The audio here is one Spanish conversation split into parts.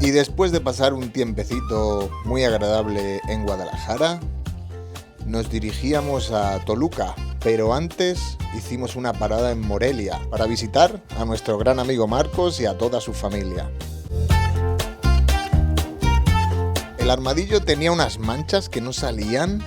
Y después de pasar un tiempecito muy agradable en Guadalajara, nos dirigíamos a Toluca, pero antes hicimos una parada en Morelia para visitar a nuestro gran amigo Marcos y a toda su familia. El armadillo tenía unas manchas que no salían,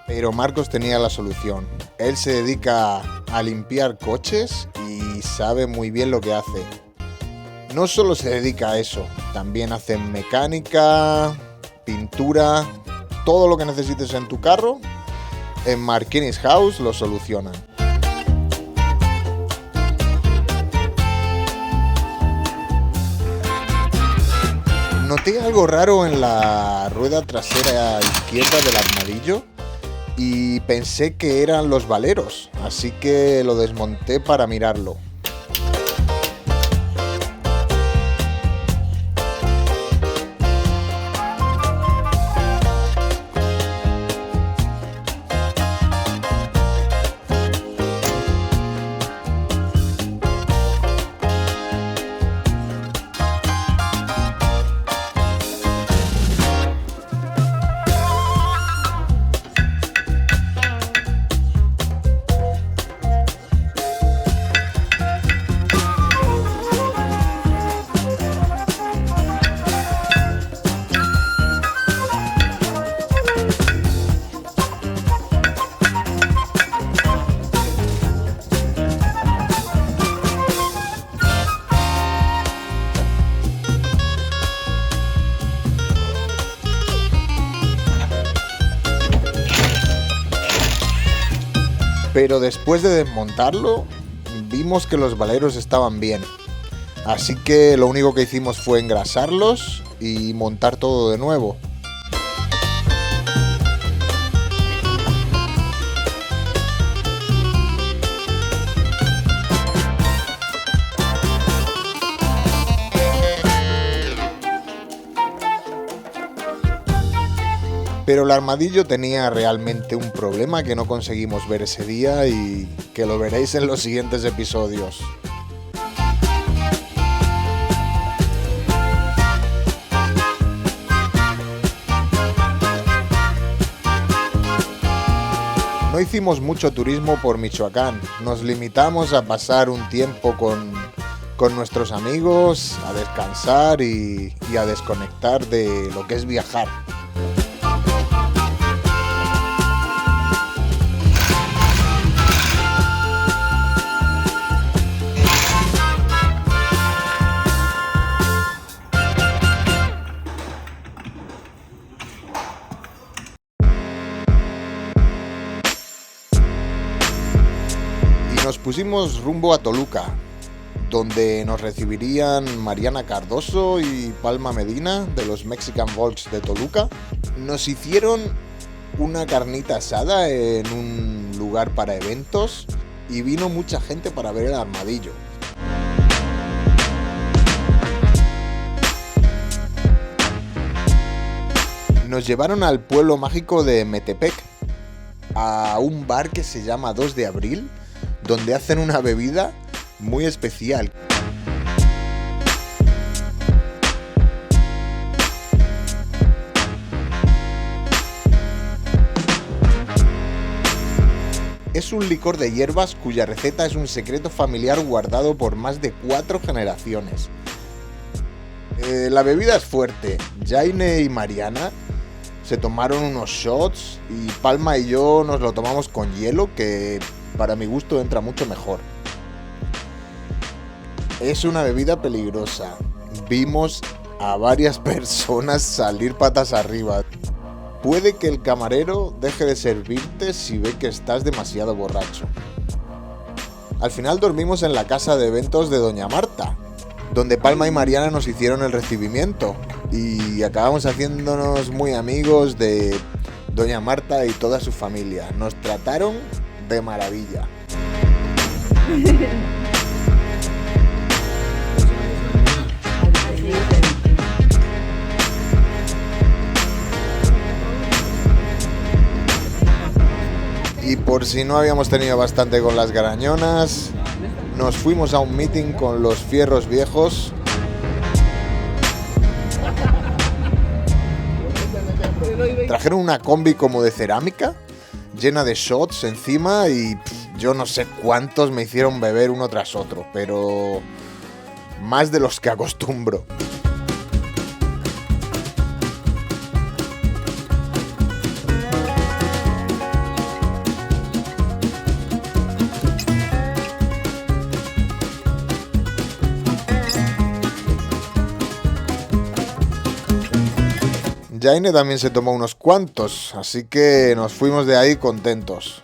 pero Marcos tenía la solución. Él se dedica a limpiar coches y sabe muy bien lo que hace. No solo se dedica a eso, también hace mecánica, pintura, todo lo que necesites en tu carro, en Marquinis House lo solucionan. Noté algo raro en la rueda trasera izquierda del armadillo y pensé que eran los valeros, así que lo desmonté para mirarlo. Pero después de desmontarlo, vimos que los valeros estaban bien. Así que lo único que hicimos fue engrasarlos y montar todo de nuevo. Pero el armadillo tenía realmente un problema que no conseguimos ver ese día y que lo veréis en los siguientes episodios. No hicimos mucho turismo por Michoacán, nos limitamos a pasar un tiempo con nuestros amigos, a descansar y a desconectar de lo que es viajar. Nos pusimos rumbo a Toluca, donde nos recibirían Mariana Cardoso y Palma Medina de los Mexican Volks de Toluca. Nos hicieron una carnita asada en un lugar para eventos y vino mucha gente para ver el armadillo. Nos llevaron al pueblo mágico de Metepec, a un bar que se llama 2 de Abril, donde hacen una bebida muy especial. Es un licor de hierbas cuya receta es un secreto familiar guardado por más de 4 generaciones. La bebida es fuerte. Jaime y Mariana se tomaron unos shots y Palma y yo nos lo tomamos con hielo, que para mi gusto entra mucho mejor. Es una bebida peligrosa. Vimos a varias personas salir patas arriba. Puede que el camarero deje de servirte si ve que estás demasiado borracho. Al final dormimos en la casa de eventos de Doña Marta, donde Palma y Mariana nos hicieron el recibimiento y acabamos haciéndonos muy amigos de Doña Marta y toda su familia. Nos trataron de maravilla. Y por si no habíamos tenido bastante con las garañonas, nos fuimos a un meeting con los Fierros Viejos Trajeron una combi como de cerámica, llena de shots encima y yo no sé cuántos me hicieron beber uno tras otro, pero más de los que acostumbro. Jaime también se tomó unos cuantos, así que nos fuimos de ahí contentos.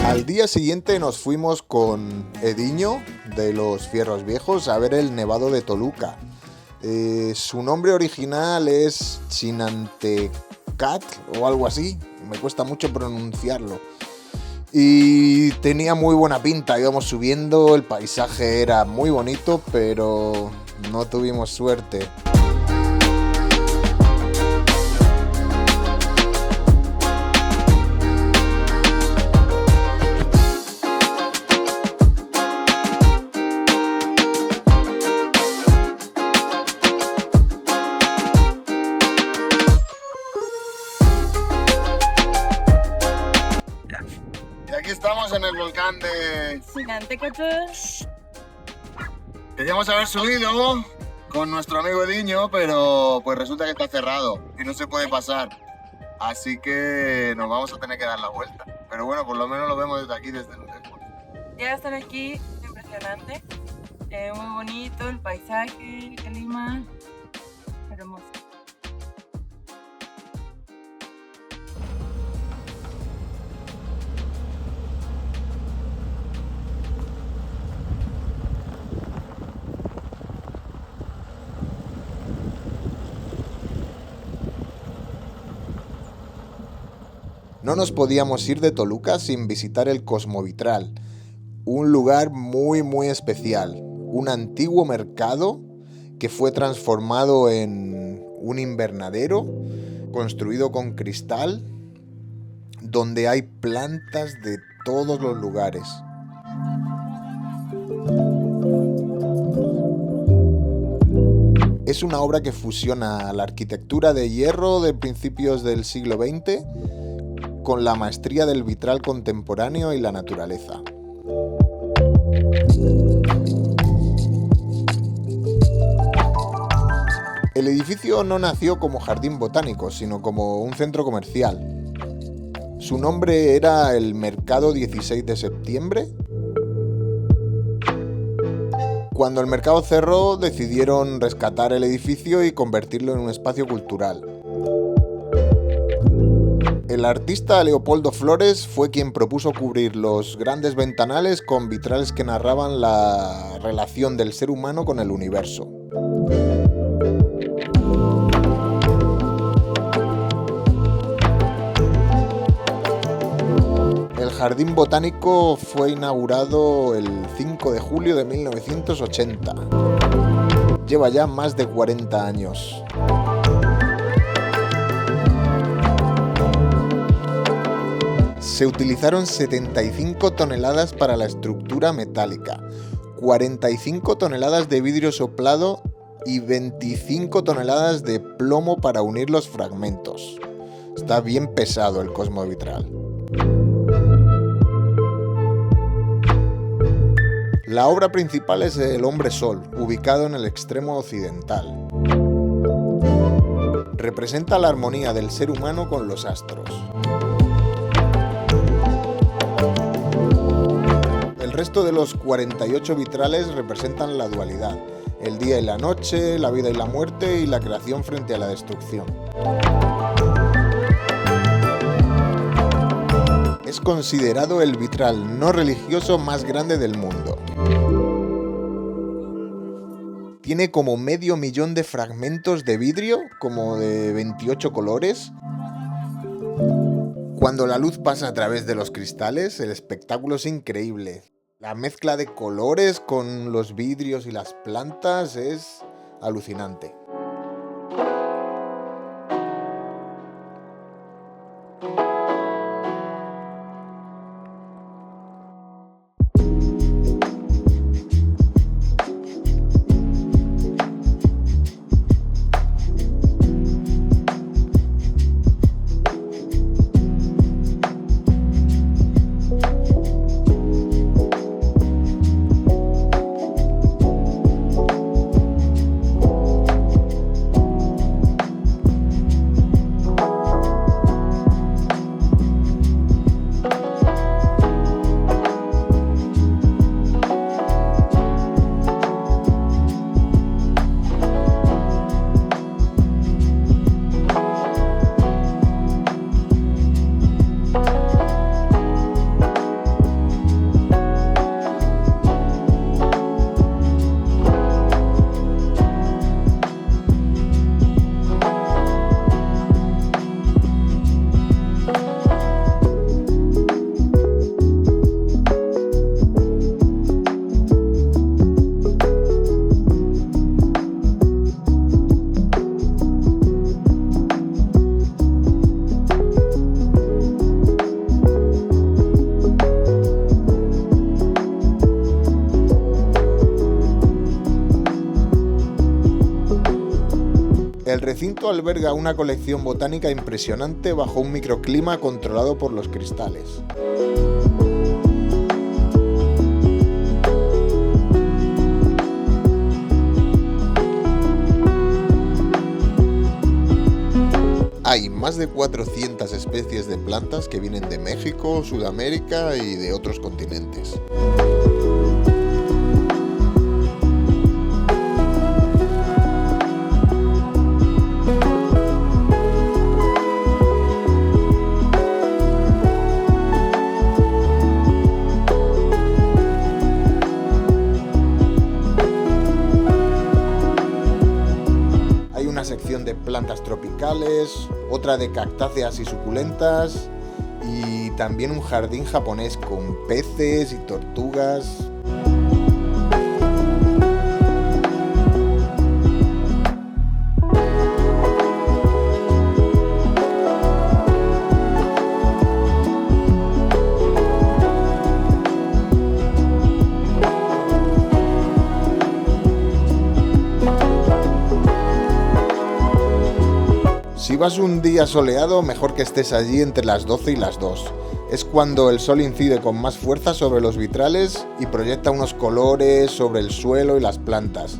Al día siguiente nos fuimos con Ediño de los Fierros Viejos a ver el Nevado de Toluca. Su nombre original es Chinantecatl o algo así, me cuesta mucho pronunciarlo. Y tenía muy buena pinta, íbamos subiendo, el paisaje era muy bonito, pero no tuvimos suerte. Y aquí estamos en el volcán de Chinantecatl. Queríamos haber subido con nuestro amigo Ediño, pero pues resulta que está cerrado y no se puede pasar. Así que nos vamos a tener que dar la vuelta. Pero bueno, por lo menos lo vemos desde aquí, desde el teléfono. Ya están aquí, es impresionante. Muy bonito el paisaje, el clima. Hermoso. No nos podíamos ir de Toluca sin visitar el Cosmovitral, un lugar muy especial, un antiguo mercado que fue transformado en un invernadero construido con cristal, donde hay plantas de todos los lugares. Es una obra que fusiona la arquitectura de hierro de principios del siglo XX con la maestría del vitral contemporáneo y la naturaleza. El edificio no nació como jardín botánico, sino como un centro comercial. Su nombre era el Mercado 16 de Septiembre. Cuando el mercado cerró, decidieron rescatar el edificio y convertirlo en un espacio cultural. El artista Leopoldo Flores fue quien propuso cubrir los grandes ventanales con vitrales que narraban la relación del ser humano con el universo. El jardín botánico fue inaugurado el 5 de julio de 1980. Lleva ya más de 40 años. Se utilizaron 75 toneladas para la estructura metálica, 45 toneladas de vidrio soplado y 25 toneladas de plomo para unir los fragmentos. Está bien pesado el Cosmovitral. La obra principal es el Hombre Sol, ubicado en el extremo occidental. Representa la armonía del ser humano con los astros. El resto de los 48 vitrales representan la dualidad, el día y la noche, la vida y la muerte y la creación frente a la destrucción. Es considerado el vitral no religioso más grande del mundo. Tiene como 500.000 de fragmentos de vidrio, como de 28 colores. Cuando la luz pasa a través de los cristales, el espectáculo es increíble. La mezcla de colores con los vidrios y las plantas es alucinante. El recinto alberga una colección botánica impresionante bajo un microclima controlado por los cristales. Hay más de 400 especies de plantas que vienen de México, Sudamérica y de otros continentes. Sección de plantas tropicales, otra de cactáceas y suculentas y también un jardín japonés con peces y tortugas. Si vas un día soleado, mejor que estés allí entre las 12 y las 2. Es cuando el sol incide con más fuerza sobre los vitrales y proyecta unos colores sobre el suelo y las plantas.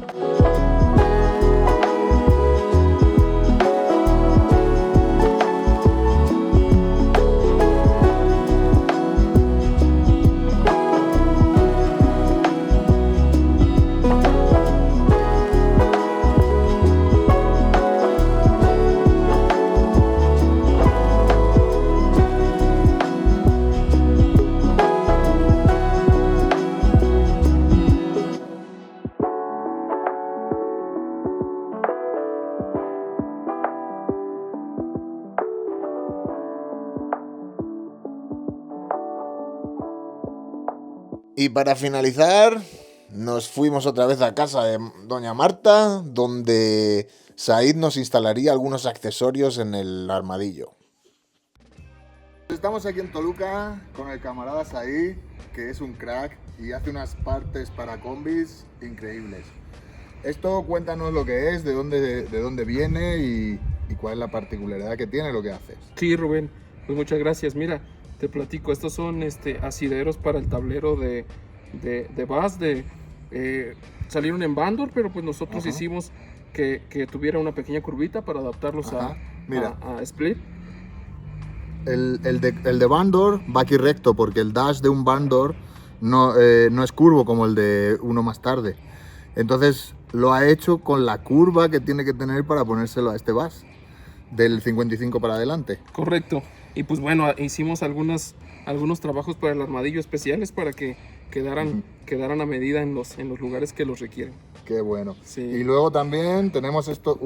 Y para finalizar, nos fuimos otra vez a casa de Doña Marta, donde Said nos instalaría algunos accesorios en el armadillo. Estamos aquí en Toluca con el camarada Said, que es un crack y hace unas partes para combis increíbles. Esto, cuéntanos lo que es, de dónde viene y cuál es la particularidad que tiene lo que haces. Sí, Rubén, pues muchas gracias. Mira, te platico, estos son asideros para el tablero de Bass, salieron en Bandor, pero pues nosotros hicimos que tuviera una pequeña curvita para adaptarlos a Split. El de Bandor va aquí recto, porque el dash de un Bandor no es curvo como el de uno más tarde. Entonces lo ha hecho con la curva que tiene que tener para ponérselo a este Bass, del 55 para adelante. Correcto. Y pues bueno, hicimos algunos trabajos para el armadillo especiales para que quedaran a medida en los lugares que los requieren. Qué bueno. Sí. Y luego también tenemos estos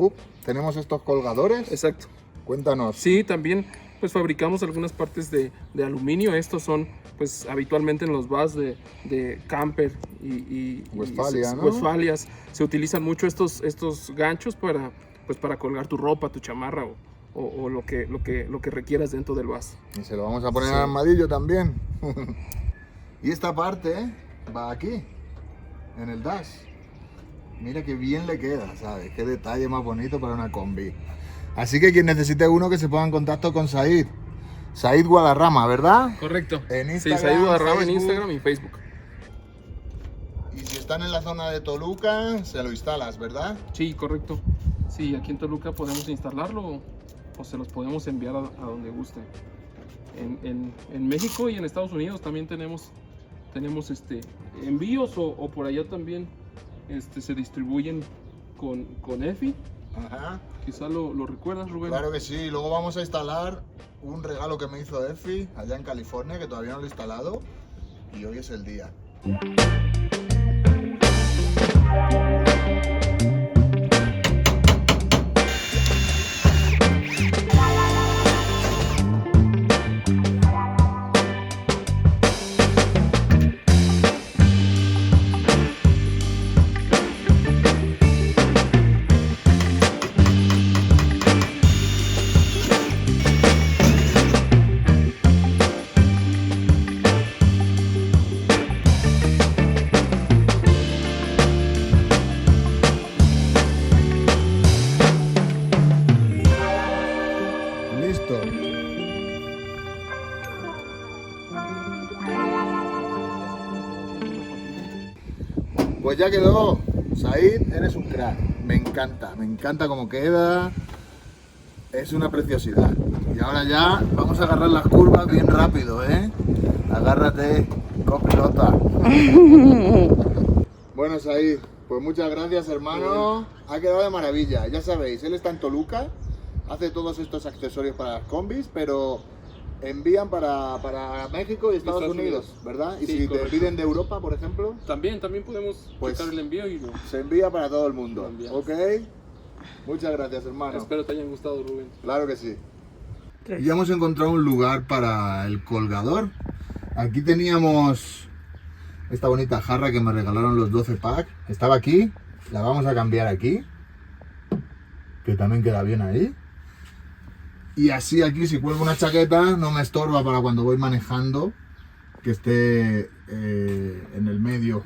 colgadores. Exacto. Cuéntanos. Sí, también pues fabricamos algunas partes de aluminio. Estos son pues habitualmente en los bus de camper y Westfalia, ¿no? Westfalias se utilizan mucho estos ganchos para colgar tu ropa, tu chamarra o lo que requieras dentro del bus. Y se lo vamos a poner Sí. al armadillo también. Y esta parte va aquí, en el dash. Mira qué bien le queda, ¿sabes? Qué detalle más bonito para una combi. Así que quien necesite uno, que se ponga en contacto con Said. Said Guadarrama, ¿verdad? Correcto. En Sí, Instagram, Said Guadarrama en Facebook. Instagram y Facebook. Y si están en la zona de Toluca, se lo instalas, ¿verdad? Sí, correcto. Sí, aquí en Toluca podemos instalarlo o se los podemos enviar a donde guste. En México y en Estados Unidos también tenemos envíos o por allá también se distribuyen con EFI. Ajá. Quizá lo recuerdas, Rubén. Claro que sí. Luego vamos a instalar un regalo que me hizo Efi allá en California, que todavía no lo he instalado. Y hoy es el día. Listo. Pues ya quedó. Said, eres un crack. Me encanta cómo queda. Es una preciosidad. Y ahora ya vamos a agarrar las curvas bien rápido, ¿eh? Agárrate, copilota. Bueno, Said, pues muchas gracias, hermano. Ha quedado de maravilla. Ya sabéis, él está en Toluca, hace todos estos accesorios para las combis, pero envían para México y Estados Unidos, ¿verdad? Y Sí, si correcto. te piden de Europa, por ejemplo, También podemos Pues- checar el envío y se envía para todo el mundo. Lo enviamos. ¿Ok? Muchas gracias, hermano. espero te hayan gustado, Rubén. Claro que sí. Ya hemos encontrado un lugar para el colgador. Aquí teníamos esta bonita jarra que me regalaron los 12 pack. Estaba aquí, la vamos a cambiar aquí, que también queda bien ahí. Y así aquí, si cuelgo una chaqueta, no me estorba para cuando voy manejando, que esté en el medio.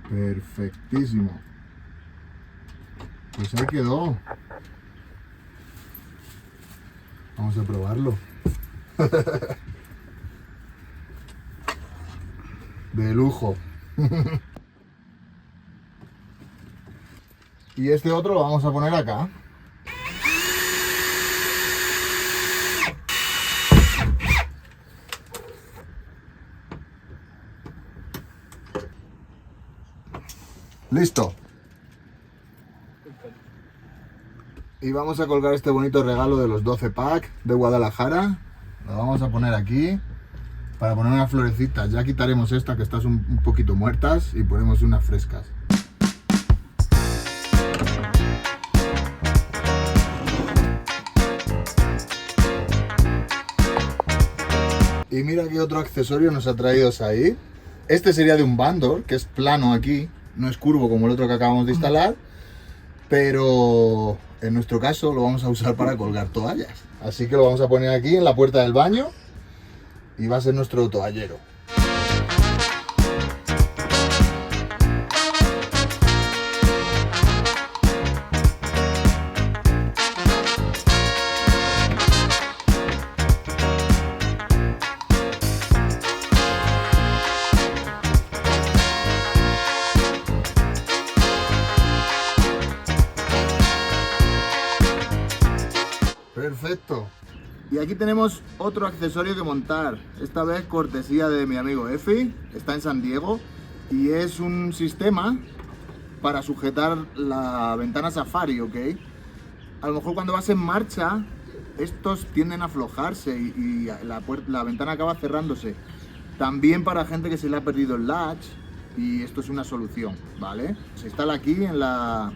Perfectísimo. Pues ahí quedó. Vamos a probarlo. De lujo. Y este otro lo vamos a poner acá. Listo. Y vamos a colgar este bonito regalo de los 12 pack de Guadalajara. Lo vamos a poner aquí para poner unas florecitas. Ya quitaremos esta que están un poquito muertas y ponemos unas frescas. Y mira qué otro accesorio nos ha traído Said. Este sería de un Bandor, que es plano aquí, no es curvo como el otro que acabamos de instalar, pero en nuestro caso lo vamos a usar para colgar toallas. Así que lo vamos a poner aquí en la puerta del baño y va a ser nuestro toallero. Perfecto. Y aquí tenemos otro accesorio que montar, esta vez cortesía de mi amigo Efi, está en San Diego, y es un sistema para sujetar la ventana Safari, ¿ok? A lo mejor cuando vas en marcha, estos tienden a aflojarse y la ventana acaba cerrándose. También para gente que se le ha perdido el latch, y esto es una solución, ¿vale? Se instala aquí en la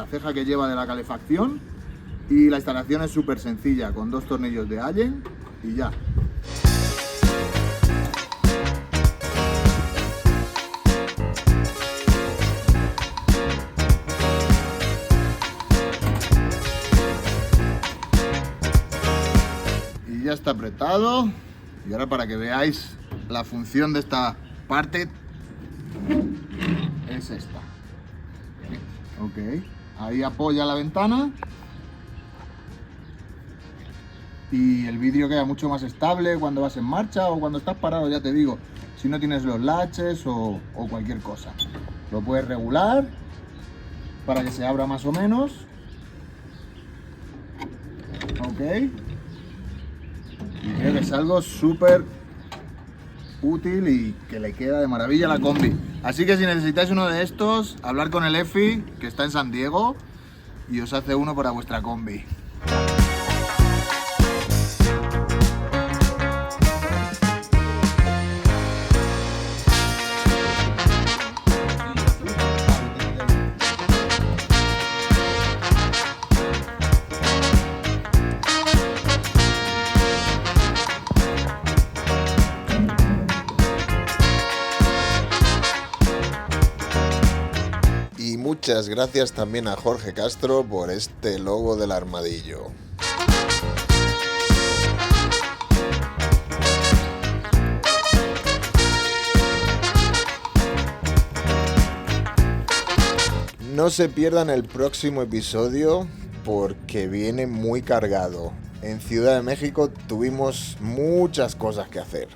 ceja que lleva de la calefacción. Y la instalación es súper sencilla, con 2 tornillos de Allen y ya. ya está apretado. Y ahora, para que veáis la función de esta parte, es esta. Ok, ahí apoya la ventana y el vídeo queda mucho más estable cuando vas en marcha o cuando estás parado, ya te digo, si no tienes los latches o cualquier cosa. Lo puedes regular para que se abra más o menos. Ok, y creo que es algo súper útil y que le queda de maravilla a la combi. Así que si necesitáis uno de estos, hablar con el Efi, que está en San Diego, y os hace uno para vuestra combi. Y muchas gracias también a Jorge Castro por este logo del armadillo. No se pierdan el próximo episodio porque viene muy cargado. En Ciudad de México tuvimos muchas cosas que hacer.